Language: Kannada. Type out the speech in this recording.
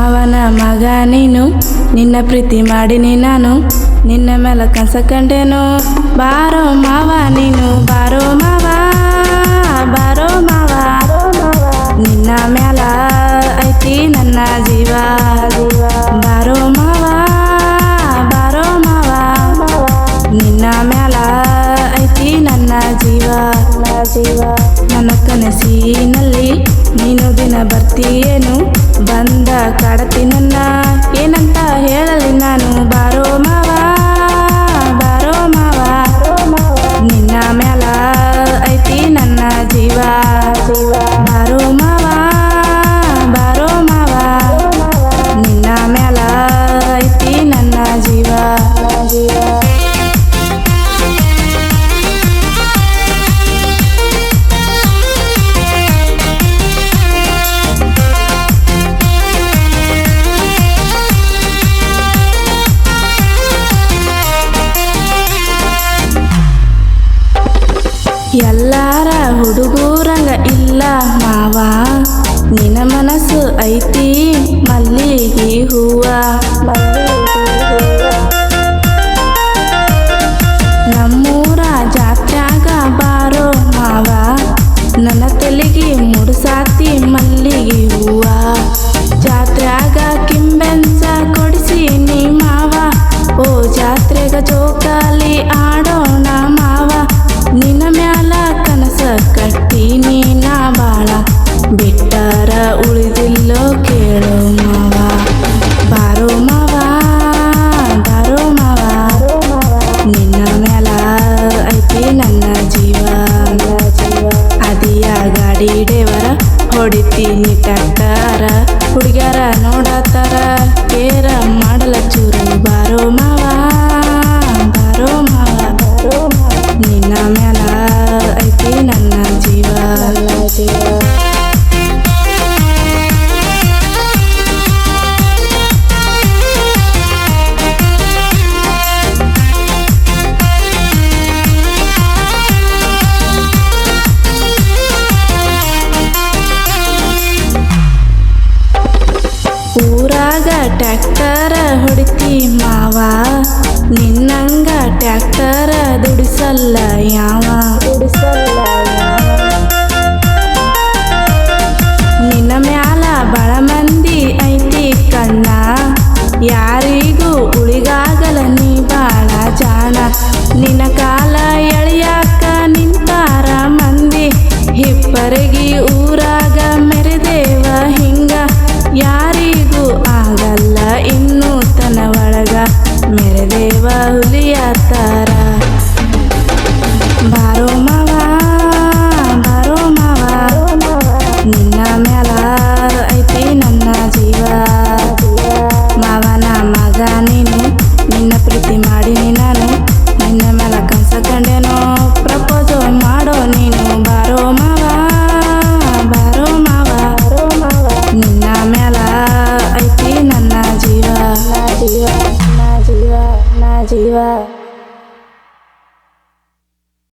ಮಾವನ ಮಗ ನೀನು, ನಿನ್ನ ಪ್ರೀತಿ ಮಾಡಿನಿ ನಾನು, ನಿನ್ನ ಮೇಲೆ ಕನಸ ಕಂಡೇನು. ಬಾರೋ ಮಾವ ನೀನು, ಬಾರೋ ಮಾವ, ಬಾರೋ ಮಾವ, ನಿನ್ನ ಮ್ಯಾಲ ಐತಿ ನನ್ನ ಜೀವ. ಬಾರೋ ಮಾವ, ಬಾರೋ ಮಾವ, ನಿನ್ನ ಮ್ಯಾಲ ಐತಿ ನನ್ನ ಜೀವ. ನನ್ನ ಕನಸಿನಲ್ಲಿ ನೀನು ದಿನ ಬರ್ತೀಯೇನು, ಬಂದ ಕಾಡತಿ ನನ್ನ ಏನಂತ ಹೇಳಲಿ ನಾನು. ಬಾರೋ ಮಾವ, ಬಾರೋ ಮಾವ, ನಿನ್ನ ಮ್ಯಾಲ ಐತಿ ನನ್ನ ಜೀವ. ಬಾರೋ ಮಾವ, ಬಾರೋ ಮಾವ, ನಿನ್ನ ಮ್ಯಾಲ ಐತಿ ನನ್ನ ಜೀವ. ಎಲ್ಲಾರ ಹುಡುಗೂರಂಗ ಇಲ್ಲ ಮಾವ, ನಿನ್ನ ಮನಸ್ಸು ಐತಿ ಮಲ್ಲಿಗೆ ಹೂವ. ನಮ್ಮೂರ ಜಾತ್ಯಾಗ ಬಾರೋ ಮಾವ, ನನ್ನ ತಲೆಗೆ ಮುಡ್ಸಾತಿ ಮಲ್ಲಿಗೆ ಹೂವ. ಜಾತ್ರ್ಯಾಗ ಕಿಂಬೆನ್ಸ ಕೊಡಿಸೀನಿ ಮಾವ, ಓ ಜಾತ್ರೆಗ ಜೋಕಾಲಿ ಆಡೋಣ ಮಾವ. ನಿನ್ನ ಮ್ಯಾಲ ಕನಸ ಕಟ್ಟೀನಿ ನಾ ಬಾಳ, ಬಿಟ್ಟರ ಉಳಿದಿಲ್ಲೋ ಕೇಳೋ ಮಾವ. ಬಾರೋ ಮಾವ, ಬಾರೋ ಮಾವ, ನಿನ್ನ ಮ್ಯಾಲ ಐತಿ ನನ್ನ ಜೀವ. ಅದಿಯ ಗಾಡಿ ಡೇವರ ಹೊಡಿತೀನಿ ಟ್ಯಾಕ್ಟರ, ಹುಡುಗ್ಯಾರ ನೋಡತ್ತಾರ ಕೇರ ಮಾಡಲ ಚೂರು. ಬಾರೋ ಮಾವ, ಬಾರೋ ಮಾವ, ನಿನ್ನ ಮ್ಯಾಲ ಐತಿ ನನ್ನ ಜೀವ. ಊರಾಗ ಟ್ಯಾಕ್ಟರ ಹೊಡಿತಿ ಮಾವ, ನಿನ್ನಂಗ ಟ್ಯಾಕ್ಟರ ದುಡಿಸಲ್ಲ ಯಾವ. ನಿನ್ನ ಮ್ಯಾಲ ಬಾಳ ಮಂದಿ ಐತಿ ಕಣ್ಣ, ಯಾರಿಗೂ ಉಳಿಗಾಗಲ ನೀ ಬಾಳ ಜಾಣ. ನಿನ್ನ ಕಾಲ ಎಳಿಯಾಕ ನಿಂತಾರ ಮಂದಿ, ಹಿಪ್ಪರಗಿ ಊರಾಗ